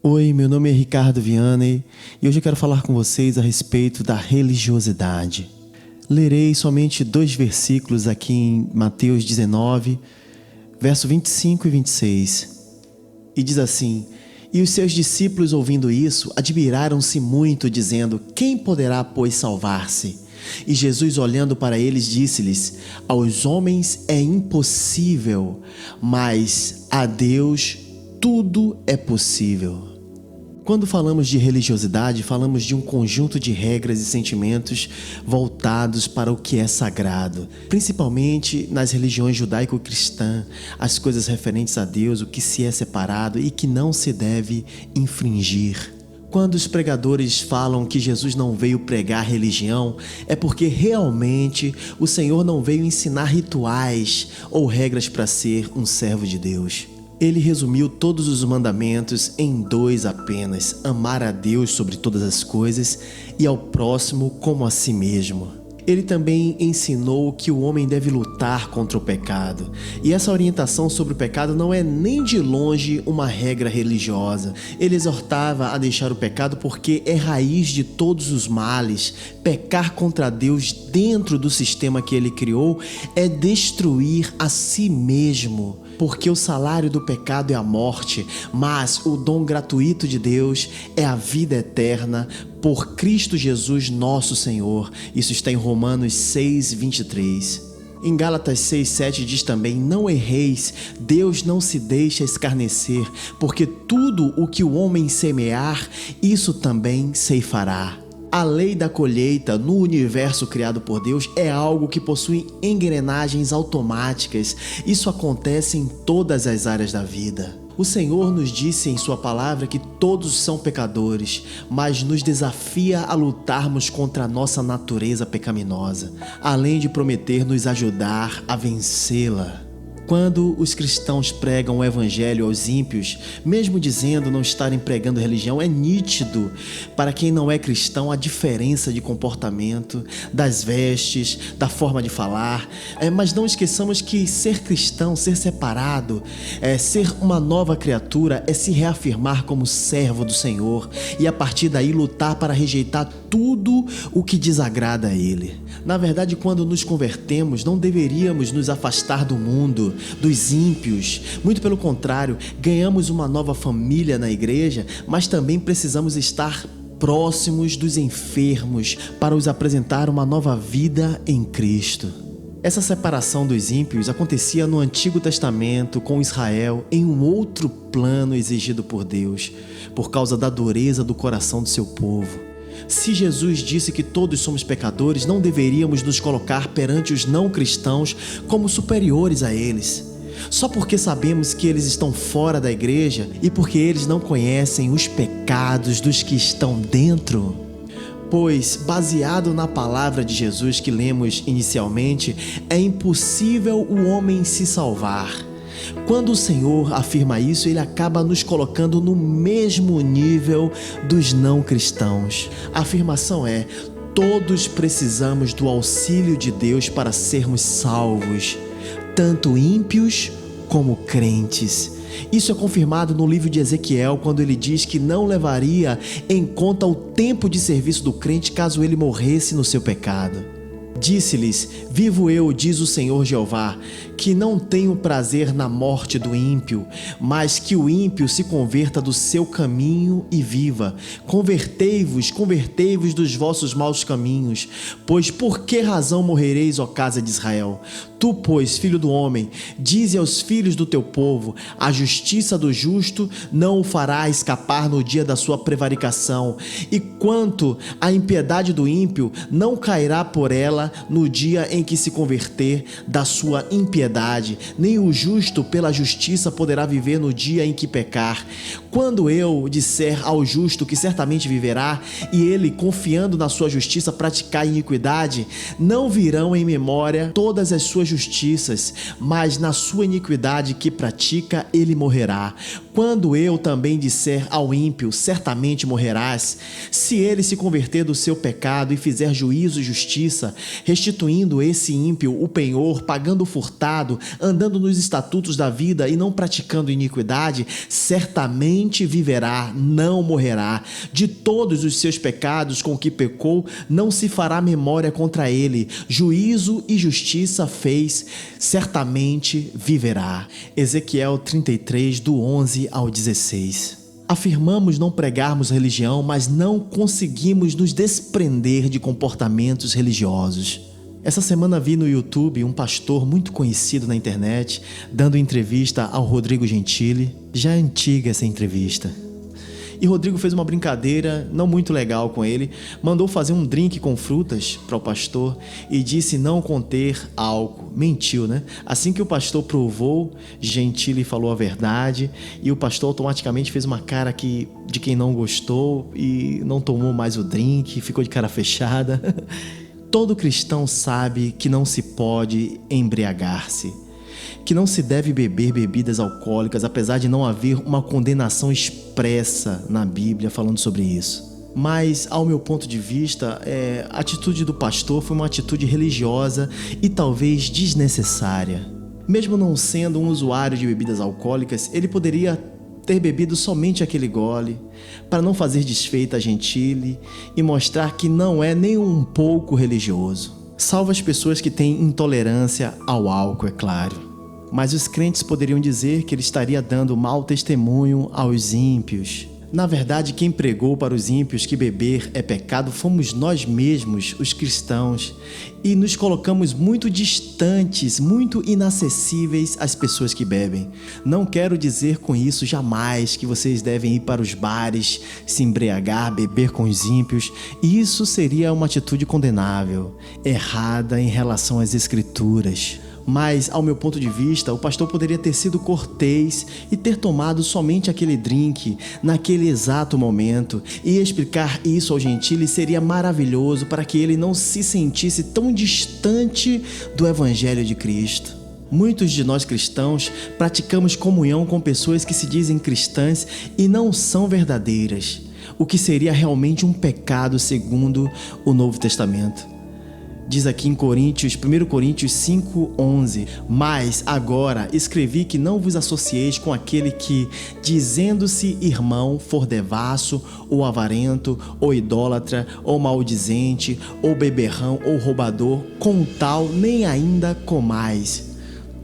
Oi, meu nome é Ricardo Vianney e hoje eu quero falar com vocês a respeito da religiosidade. Lerei somente 2 versículos aqui em Mateus 19, verso 25 e 26. E diz assim: E os seus discípulos, ouvindo isso, admiraram-se muito, dizendo: Quem poderá, pois, salvar-se? E Jesus, olhando para eles, disse-lhes: Aos homens é impossível, mas a Deus tudo é possível. Quando falamos de religiosidade, falamos de um conjunto de regras e sentimentos voltados para o que é sagrado, principalmente nas religiões judaico-cristã, as coisas referentes a Deus, o que se é separado e que não se deve infringir. Quando os pregadores falam que Jesus não veio pregar religião, é porque realmente o Senhor não veio ensinar rituais ou regras para ser um servo de Deus. Ele resumiu todos os mandamentos em 2 apenas: amar a Deus sobre todas as coisas e ao próximo como a si mesmo. Ele também ensinou que o homem deve lutar contra o pecado. E essa orientação sobre o pecado não é nem de longe uma regra religiosa. Ele exortava a deixar o pecado porque é raiz de todos os males. Pecar contra Deus dentro do sistema que ele criou é destruir a si mesmo. Porque o salário do pecado é a morte, mas o dom gratuito de Deus é a vida eterna por Cristo Jesus, nosso Senhor. Isso está em Romanos 6, 23. Em Gálatas 6, 7 diz também: Não erreis, Deus não se deixa escarnecer, porque tudo o que o homem semear, isso também ceifará. A lei da colheita no universo criado por Deus é algo que possui engrenagens automáticas. Isso acontece em todas as áreas da vida. O Senhor nos disse em sua palavra que todos são pecadores, mas nos desafia a lutarmos contra a nossa natureza pecaminosa, além de prometer nos ajudar a vencê-la. Quando os cristãos pregam o evangelho aos ímpios, mesmo dizendo não estarem pregando religião, é nítido para quem não é cristão a diferença de comportamento, das vestes, da forma de falar. Mas não esqueçamos que ser cristão, ser separado, ser uma nova criatura é se reafirmar como servo do Senhor e a partir daí lutar para rejeitar tudo o que desagrada a Ele. Na verdade, quando nos convertemos, não deveríamos nos afastar do mundo, dos ímpios. Muito pelo contrário, ganhamos uma nova família na igreja, mas também precisamos estar próximos dos enfermos para os apresentar uma nova vida em Cristo. Essa separação dos ímpios acontecia no Antigo Testamento com Israel em um outro plano exigido por Deus, por causa da dureza do coração do seu povo. Se Jesus disse que todos somos pecadores, não deveríamos nos colocar perante os não cristãos como superiores a eles. Só porque sabemos que eles estão fora da igreja e porque eles não conhecem os pecados dos que estão dentro. Pois, baseado na palavra de Jesus que lemos inicialmente, é impossível o homem se salvar. Quando o Senhor afirma isso, Ele acaba nos colocando no mesmo nível dos não cristãos. A afirmação é: todos precisamos do auxílio de Deus para sermos salvos, tanto ímpios como crentes. Isso é confirmado no livro de Ezequiel, quando ele diz que não levaria em conta o tempo de serviço do crente caso ele morresse no seu pecado. Disse-lhes: Vivo eu, diz o Senhor Jeová, que não tenho prazer na morte do ímpio, mas que o ímpio se converta do seu caminho e viva. Convertei-vos dos vossos maus caminhos, pois por que razão morrereis, ó casa de Israel? Tu, pois, filho do homem, dize aos filhos do teu povo: a justiça do justo não o fará escapar no dia da sua prevaricação, e quanto à impiedade do ímpio, não cairá por ela no dia em que se converter da sua impiedade, nem o justo pela justiça poderá viver no dia em que pecar. Quando eu disser ao justo que certamente viverá, e ele, confiando na sua justiça, praticar iniquidade, não virão em memória todas as suas justiças, mas na sua iniquidade que pratica, ele morrerá. Quando eu também disser ao ímpio: certamente morrerás, se ele se converter do seu pecado e fizer juízo e justiça, restituindo esse ímpio o penhor, pagando o furtado, andando nos estatutos da vida e não praticando iniquidade, certamente viverá, não morrerá. De todos os seus pecados com que pecou, não se fará memória contra ele. Juízo e justiça fez, certamente viverá. Ezequiel 33, do 11 ao 16. Afirmamos não pregarmos religião, mas não conseguimos nos desprender de comportamentos religiosos. Essa semana vi no YouTube um pastor muito conhecido na internet dando entrevista ao Rodrigo Gentili. Já é antiga essa entrevista. E Rodrigo fez uma brincadeira não muito legal com ele, mandou fazer um drink com frutas para o pastor e disse não conter álcool. Mentiu, né? Assim que o pastor provou, Gentili falou a verdade e o pastor automaticamente fez uma cara de quem não gostou e não tomou mais o drink, ficou de cara fechada. Todo cristão sabe que não se pode embriagar-se, que não se deve beber bebidas alcoólicas, apesar de não haver uma condenação expressa na Bíblia falando sobre isso. Mas, ao meu ponto de vista, a atitude do pastor foi uma atitude religiosa e talvez desnecessária. Mesmo não sendo um usuário de bebidas alcoólicas, ele poderia ter bebido somente aquele gole, para não fazer desfeita a Gentili e mostrar que não é nem um pouco religioso. Salvo as pessoas que têm intolerância ao álcool, é claro. Mas os crentes poderiam dizer que ele estaria dando mau testemunho aos ímpios. Na verdade, quem pregou para os ímpios que beber é pecado fomos nós mesmos, os cristãos, e nos colocamos muito distantes, muito inacessíveis às pessoas que bebem. Não quero dizer com isso jamais que vocês devem ir para os bares, se embriagar, beber com os ímpios. Isso seria uma atitude condenável, errada em relação às Escrituras. Mas, ao meu ponto de vista, o pastor poderia ter sido cortês e ter tomado somente aquele drink naquele exato momento, e explicar isso ao Gentili seria maravilhoso para que ele não se sentisse tão distante do Evangelho de Cristo. Muitos de nós cristãos praticamos comunhão com pessoas que se dizem cristãs e não são verdadeiras, o que seria realmente um pecado segundo o Novo Testamento. Diz aqui em 1 Coríntios 5:11, mas agora escrevi que não vos associeis com aquele que, dizendo-se irmão, for devasso, ou avarento, ou idólatra, ou maldizente, ou beberrão, ou roubador, com tal nem ainda comais.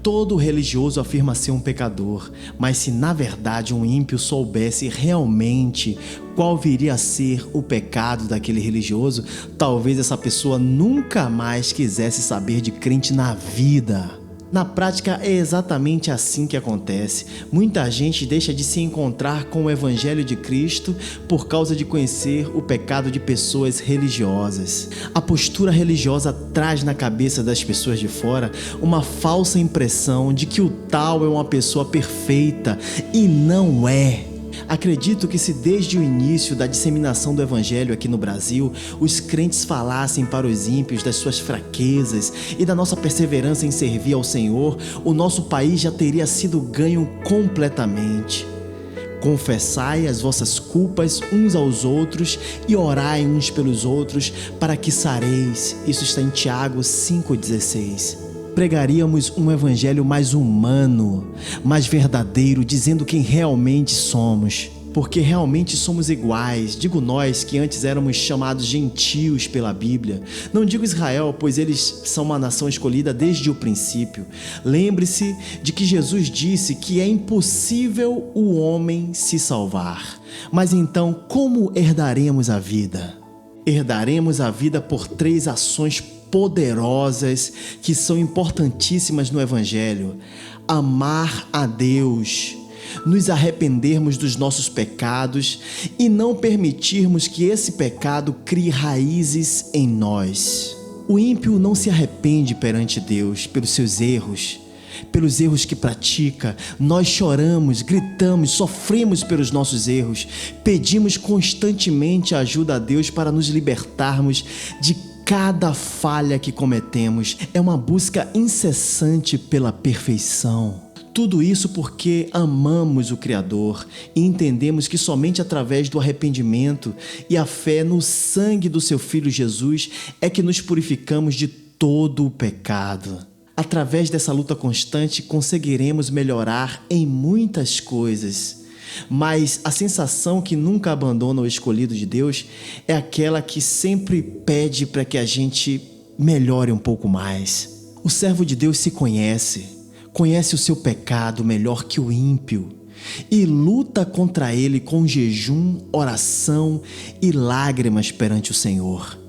Todo religioso afirma ser um pecador, mas se na verdade um ímpio soubesse realmente qual viria a ser o pecado daquele religioso, talvez essa pessoa nunca mais quisesse saber de crente na vida. Na prática é exatamente assim que acontece. Muita gente deixa de se encontrar com o Evangelho de Cristo por causa de conhecer o pecado de pessoas religiosas. A postura religiosa traz na cabeça das pessoas de fora uma falsa impressão de que o tal é uma pessoa perfeita, e não é. Acredito que se desde o início da disseminação do Evangelho aqui no Brasil, os crentes falassem para os ímpios das suas fraquezas e da nossa perseverança em servir ao Senhor, o nosso país já teria sido ganho completamente. Confessai as vossas culpas uns aos outros e orai uns pelos outros para que sareis. Isso está em Tiago 5,16. Pregaríamos um evangelho mais humano, mais verdadeiro, dizendo quem realmente somos. Porque realmente somos iguais. Digo nós que antes éramos chamados gentios pela Bíblia. Não digo Israel, pois eles são uma nação escolhida desde o princípio. Lembre-se de que Jesus disse que é impossível o homem se salvar. Mas então, como herdaremos a vida? Herdaremos a vida por 3 ações poderosas que são importantíssimas no Evangelho: amar a Deus, nos arrependermos dos nossos pecados e não permitirmos que esse pecado crie raízes em nós. O ímpio não se arrepende perante Deus pelos seus erros, pelos erros que pratica. Nós choramos, gritamos, sofremos pelos nossos erros, pedimos constantemente ajuda a Deus para nos libertarmos de cada falha que cometemos. É uma busca incessante pela perfeição. Tudo isso porque amamos o Criador e entendemos que somente através do arrependimento e a fé no sangue do seu Filho Jesus é que nos purificamos de todo o pecado. Através dessa luta constante conseguiremos melhorar em muitas coisas, mas a sensação que nunca abandona o escolhido de Deus é aquela que sempre pede para que a gente melhore um pouco mais. O servo de Deus se conhece o seu pecado melhor que o ímpio e luta contra ele com jejum, oração e lágrimas perante o Senhor.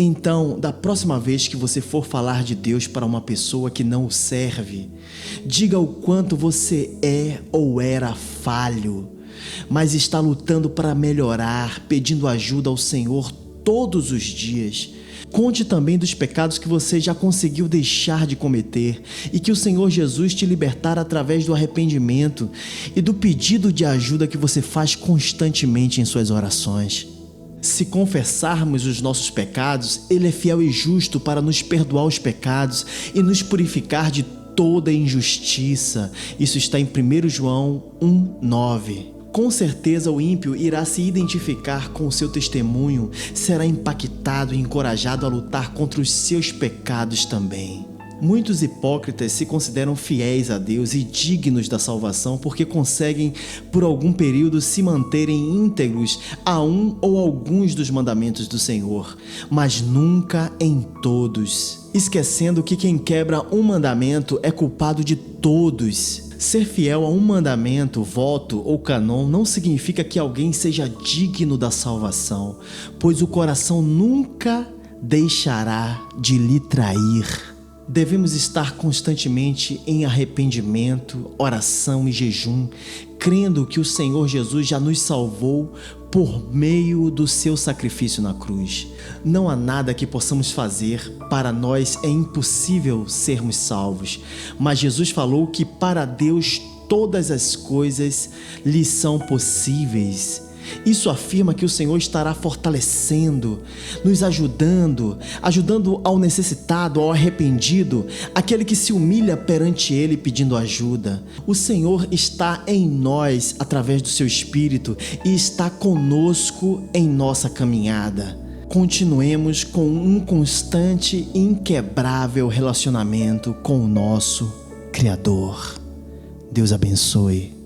Então, da próxima vez que você for falar de Deus para uma pessoa que não o serve, diga o quanto você é ou era falho, mas está lutando para melhorar, pedindo ajuda ao Senhor todos os dias. Conte também dos pecados que você já conseguiu deixar de cometer e que o Senhor Jesus te libertará através do arrependimento e do pedido de ajuda que você faz constantemente em suas orações. Se confessarmos os nossos pecados, Ele é fiel e justo para nos perdoar os pecados e nos purificar de toda injustiça. Isso está em 1 João 1:9. Com certeza o ímpio irá se identificar com o seu testemunho, será impactado e encorajado a lutar contra os seus pecados também. Muitos hipócritas se consideram fiéis a Deus e dignos da salvação porque conseguem, por algum período, se manterem íntegros a um ou alguns dos mandamentos do Senhor, mas nunca em todos, esquecendo que quem quebra um mandamento é culpado de todos. Ser fiel a um mandamento, voto ou cânon não significa que alguém seja digno da salvação, pois o coração nunca deixará de lhe trair. Devemos estar constantemente em arrependimento, oração e jejum, crendo que o Senhor Jesus já nos salvou por meio do seu sacrifício na cruz. Não há nada que possamos fazer, para nós é impossível sermos salvos, mas Jesus falou que para Deus todas as coisas lhe são possíveis. Isso afirma que o Senhor estará fortalecendo, nos ajudando ao necessitado, ao arrependido, aquele que se humilha perante Ele pedindo ajuda. O Senhor está em nós através do seu Espírito e está conosco em nossa caminhada. Continuemos com um constante e inquebrável relacionamento com o nosso Criador. Deus abençoe.